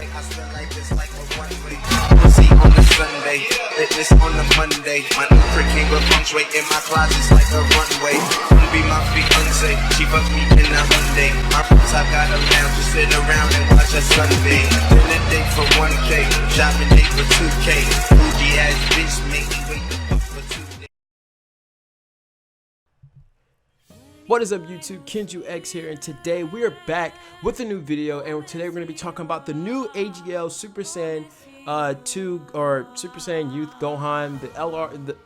way. I spend life just like a one-way. See on the Sunday, fitness on the Monday. My new prick king will punctuate in my closet's like a runway. Wanna be my fiance, she fuck me in the Hyundai. My friends, I got a lounge to sit around and watch a sunbathe. Dinner date for 1K, shopping date for 2K. Bougie ass bitch make me wait the fuck for 2 days. What is up YouTube, Kenju X here, and today we are back with a new video, and today we're going to be talking about the new AGL Super Saiyan 2 or Super Saiyan Youth Gohan, the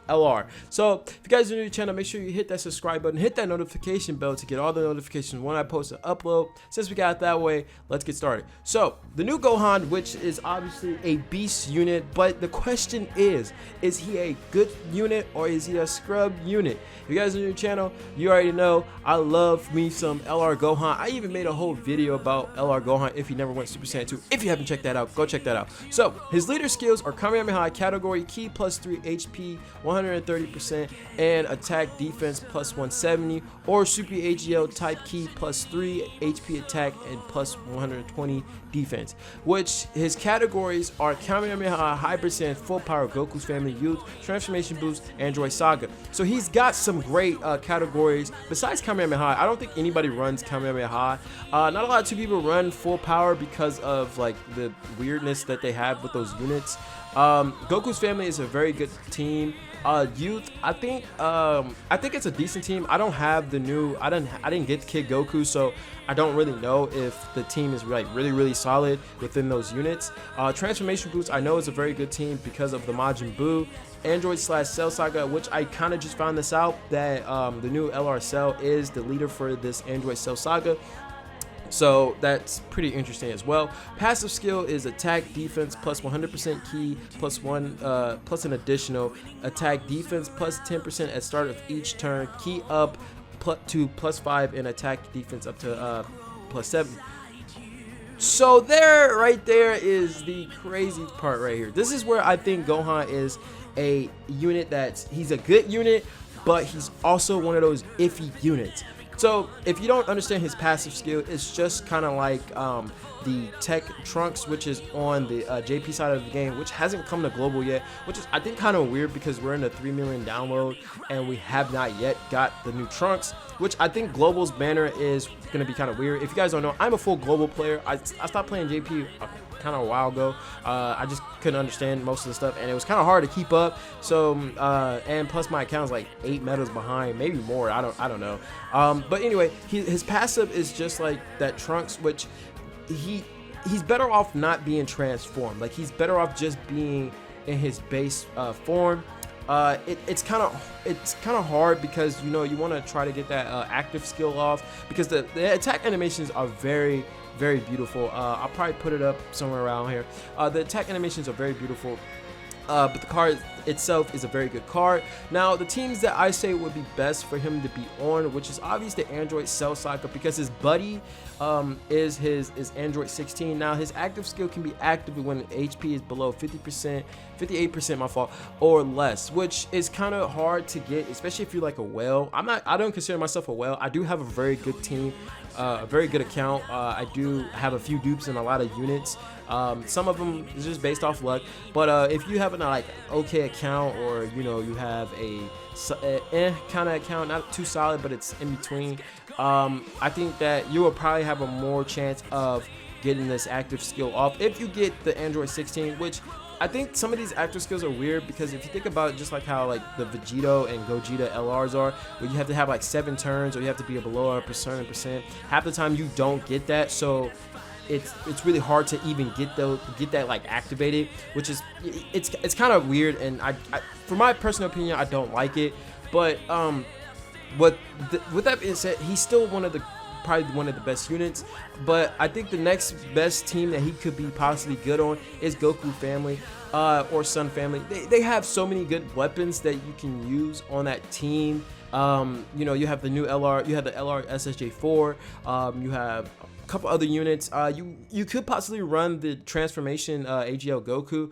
LR. So if you guys are new to the channel, make sure you hit that subscribe button, hit that notification bell to get all the notifications when I post an upload. Since we got it that way, let's get started. So the new Gohan, which is obviously a beast unit, but the question is he a good unit or is he a scrub unit? If you guys are new to the channel, you already know I love me some LR Gohan. I even made a whole video about LR Gohan if he never went Super Saiyan 2. If you haven't checked that out, go check that out. So his leader skills are Kamehameha category key plus 3 HP 130% and attack defense plus 170, or Super AGL type key plus 3 HP attack and plus 120 defense. Which his categories are Kamehameha Hybrid Saiyan Full Power Goku's Family Youth Transformation Boost Android Saga. So he's got some great categories besides Kamehameha. I don't think anybody runs Kamehameha. Not a lot of people run Full Power because of like the weirdness that they have with those units. Goku's Family is a very good team. Youth, I think it's a decent team. I don't have the new, I didn't get Kid Goku, so I don't really know if the team is like really solid within those units. Transformation Boost, I know is a very good team because of the Majin Buu. Android / Cell Saga, which I kind of just found this out that the new LR Cell is the leader for this Android Cell Saga. So that's pretty interesting as well. Passive skill is attack defense plus 100% key plus an additional attack defense plus 10% at start of each turn, key up to plus 5 and attack defense up to plus 7. So right there is the crazy part right here. This is where I think Gohan is a unit he's a good unit, but he's also one of those iffy units. So if you don't understand his passive skill, it's just kind of like the Tech Trunks, which is on the JP side of the game, which hasn't come to global yet, which is I think kind of weird because we're in the 3 million download and we have not yet got the new Trunks, which I think global's banner is going to be kind of weird. If you guys don't know, I'm a full global player. I stopped playing JP kind of a while ago. I just couldn't understand most of the stuff and it was kind of hard to keep up. So and plus my account's like 8 medals behind, maybe more. I don't know. But anyway, his passive is just like that Trunks, which he's better off not being transformed. Like he's better off just being in his base form. It's kind of hard because you want to try to get that active skill off because the attack animations are very beautiful. I'll probably put it up somewhere around here. The attack animations are very beautiful. But the card itself is a very good card. Now, the teams that I say would be best for him to be on, which is obviously the Android Cell Saga, because his buddy is Android 16. Now, his active skill can be active when HP is below 50%, 58%, my fault, or less, which is kind of hard to get, especially if you're like a whale. I don't consider myself a whale. I do have a very good team. A very good account. I do have a few dupes and a lot of units. Some of them is just based off luck, but if you have an like okay account, or you have a kind of account, not too solid but it's in between, I think that you will probably have a more chance of getting this active skill off if you get the Android 16, which I think some of these active skills are weird because if you think about it, just like how like the Vegito and Gogeta LRs are, where you have to have like 7 turns or you have to be below a certain percent, half the time you don't get that. So it's really hard to even get that like activated, which is it's kind of weird, and I for my personal opinion, I don't like it. But with that being said, he's still probably one of the best units, but I think the next best team that he could be possibly good on is Goku Family or Sun Family. They have so many good weapons that you can use on that team. You have the new LR, you have the LR SSJ4, you have a couple other units. You could possibly run the transformation AGL Goku,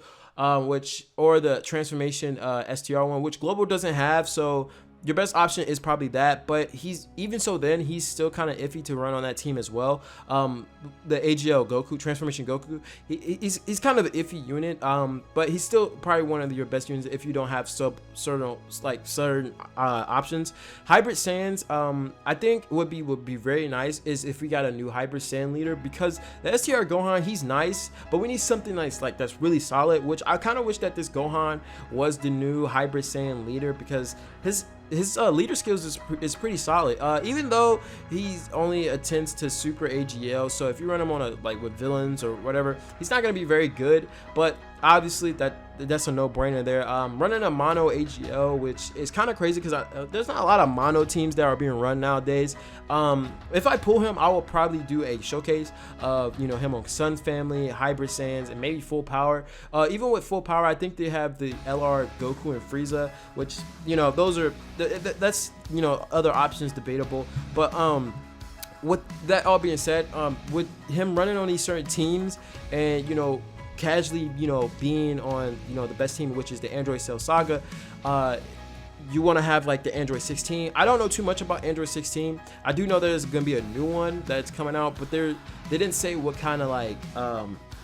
or the transformation STR one, which global doesn't have, so your best option is probably that, but he's even so then he's still kind of iffy to run on that team as well. The AGL Goku, Transformation Goku, he's kind of an iffy unit, but he's still probably one of your best units if you don't have certain options. Hybrid Saiyans, I think would be very nice is if we got a new Hybrid Saiyan leader, because the STR Gohan, he's nice, but we need something nice like that's really solid, which I kind of wish that this Gohan was the new Hybrid Saiyan leader, because his leader skills is pretty solid, even though he's only attends to Super AGL. So if you run him on with villains or whatever, he's not going to be very good, but obviously that's a no-brainer there. Running a mono AGL, which is kind of crazy because there's not a lot of mono teams that are being run nowadays. If I pull him, I will probably do a showcase of him on Sun's Family, Hybrid Saiyans, and maybe full power. Even with full power, I think they have the LR Goku and Frieza, which those are that's other options debatable. But with that all being said, with him running on these certain teams and casually being on the best team, which is the Android Cell Saga, you want to have like the Android 16. I don't know too much about Android 16. I do know there's gonna be a new one that's coming out, but they didn't say what kind of they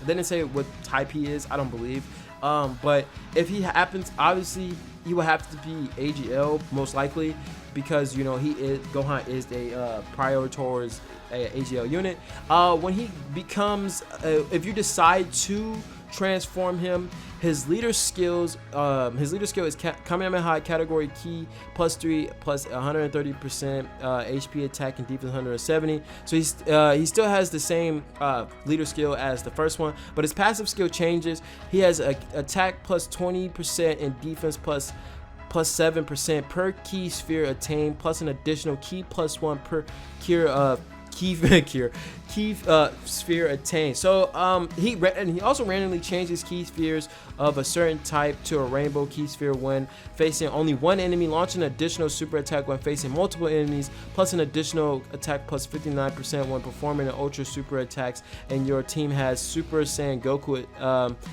didn't say what type he is, I don't believe. But if he happens, obviously he will have to be AGL most likely, because Gohan is a prior towards a AGL unit. When he becomes, if you decide to transform him, his leader skill is Kamehameha category key +3 plus 130% HP attack and defense 170. So he still has the same leader skill as the first one, but his passive skill changes. He has a attack +20% and defense plus 7% per key sphere attained, plus an additional key +1 per key sphere attained. So he also randomly changes key spheres of a certain type to a rainbow key sphere when facing only one enemy, launch an additional super attack when facing multiple enemies, plus an additional attack +59% when performing an ultra super attacks, and your team has Super Saiyan Goku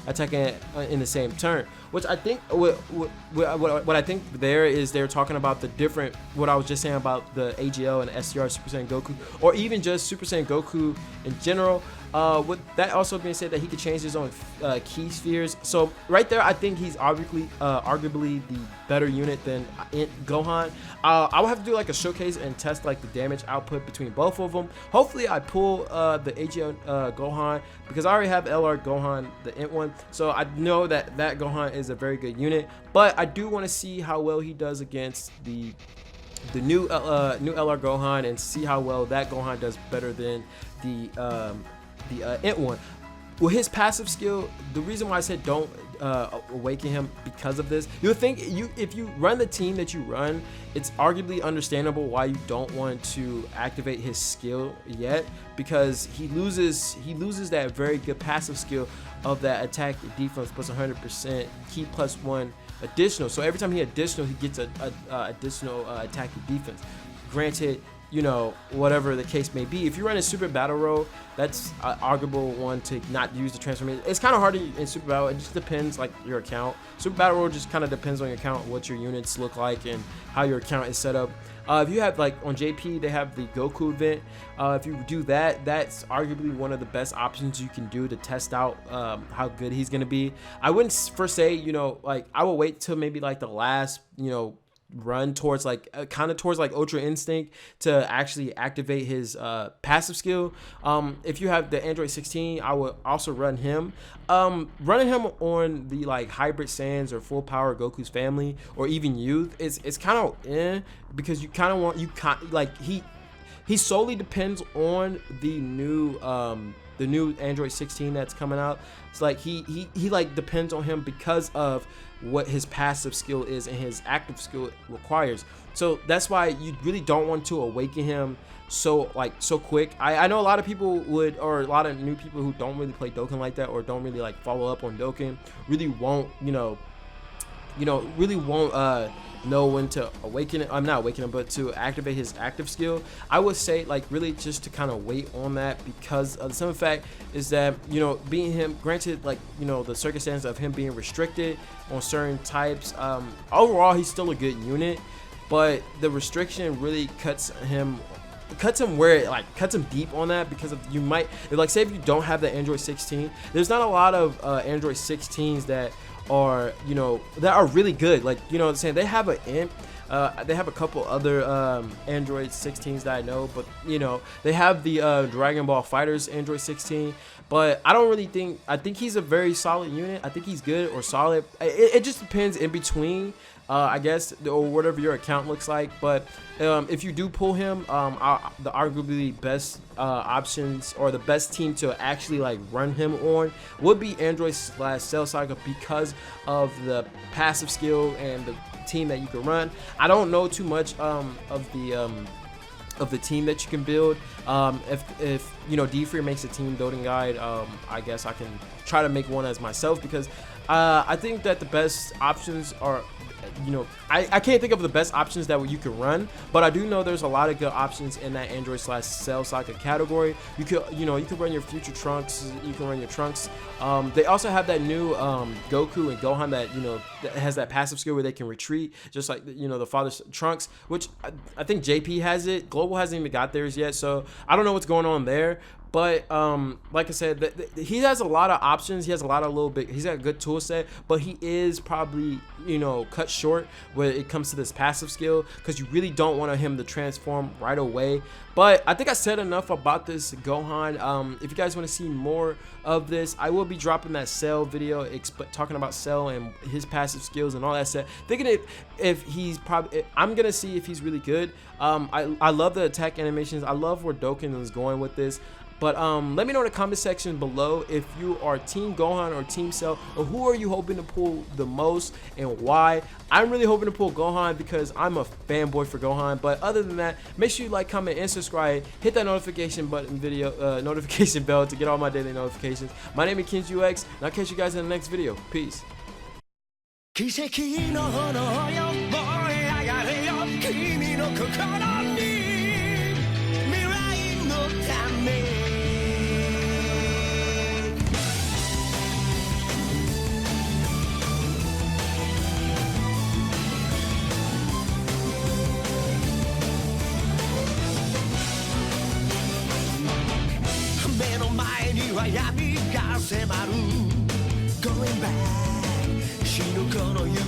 attacking in the same turn. Which I think what I think there is they're talking about the different, what I was just saying about the AGL and STR Super Saiyan Goku, or even just Super Saiyan Goku in general. With that also being said, that he could change his own key spheres. So right there, I think he's arguably the better unit than Gohan. I will have to do like a showcase and test like the damage output between both of them. Hopefully I pull the AGL Gohan, because I already have LR Gohan, the Int one, so I know that Gohan is a very good unit. But I do want to see how well he does against the new LR Gohan, and see how well that Gohan does better than the Int one. With his passive skill, the reason why I said don't awaken him because of this, you'll think if you run the team that you run, it's arguably understandable why you don't want to activate his skill yet, because he loses that very good passive skill of that attack defense plus 100% key +1 additional. So every time he additional, he gets a additional attack and defense. Granted, whatever the case may be, if you run a Super Battle Roll, that's an arguable one to not use the transformation. It's kind of hard in Super Battle. It just depends, like your account. Super Battle Roll just kind of depends on your account, what your units look like, and how your account is set up. If you have, like on JP, they have the Goku event. If you do that, that's arguably one of the best options you can do to test out how good he's gonna be. I wouldn't first say, like I will wait till maybe like the last, run towards kind of towards Ultra Instinct to actually activate his passive skill. If you have the Android 16, I would also run him. Running him on the Hybrid Saiyans or full power Goku's family, or even youth, it's kind of because you kind of want he solely depends on the new Android 16 that's coming out. It's like he depends on him because of what his passive skill is and his active skill requires. So that's why you really don't want to awaken him so quick. I know a lot of people would, or a lot of new people who don't really play Dokkan like that, or don't really follow up on Dokkan, really won't know when to awaken it. I'm not awaken him, but to activate his active skill. I would say really just to kind of wait on that, because the simple fact is that being him, granted the circumstance of him being restricted on certain types, overall he's still a good unit. but the restriction really cuts him where it like cuts him deep on that, because of you might like say if you don't have the Android 16, there's not a lot of Android 16s that are, you know, that are really good. Like, you know what I'm saying, they have an imp. They have a couple other Android 16s that I know, but you know, they have the Dragonball Fighters Android 16, but I don't really think, I think he's a very solid unit. I think he's good or solid. It just depends in between, I guess, or whatever your account looks like. But if you do pull him, the arguably best options, or the best team to actually like run him on, would be Android / Cell Saga, because of the passive skill and the team that you can run. I don't know too much of the team that you can build. If you know, D3 makes a team building guide, I guess I can try to make one as myself, because I think that the best options are, you know, I can't think of the best options that you can run, but I do know there's a lot of good options in that Android / Cell Saga category. You could, you know, you can run your future Trunks, you can run your Trunks. They also have that new Goku and Gohan that, you know, that has that passive skill where they can retreat, just like, you know, the father's Trunks, which I think JP has it. Global hasn't even got theirs yet, so I don't know what's going on there. But like I said, he has a lot of options. He has a lot of little bit. He's got a good tool set, but he is probably, you know, cut short when it comes to this passive skill, because you really don't want him to transform right away. But I think I said enough about this Gohan. If you guys want to see more of this, I will be dropping that Cell video talking about Cell and his passive skills and all that stuff. Thinking if he's probably, I'm gonna see if he's really good. I love the attack animations. I love where Dokkan is going with this. But let me know in the comment section below if you are Team Gohan or Team Cell, or who are you hoping to pull the most and why. I'm really hoping to pull Gohan because I'm a fanboy for Gohan. But other than that, make sure you like, comment, and subscribe. Hit that notification button notification bell to get all my daily notifications. My name is kenju, and I'll catch you guys in the next video. Peace. 奇跡の炎よ燃え上がれよ君の心に未来のため目の前には闇が迫る Going back 死ぬこの夜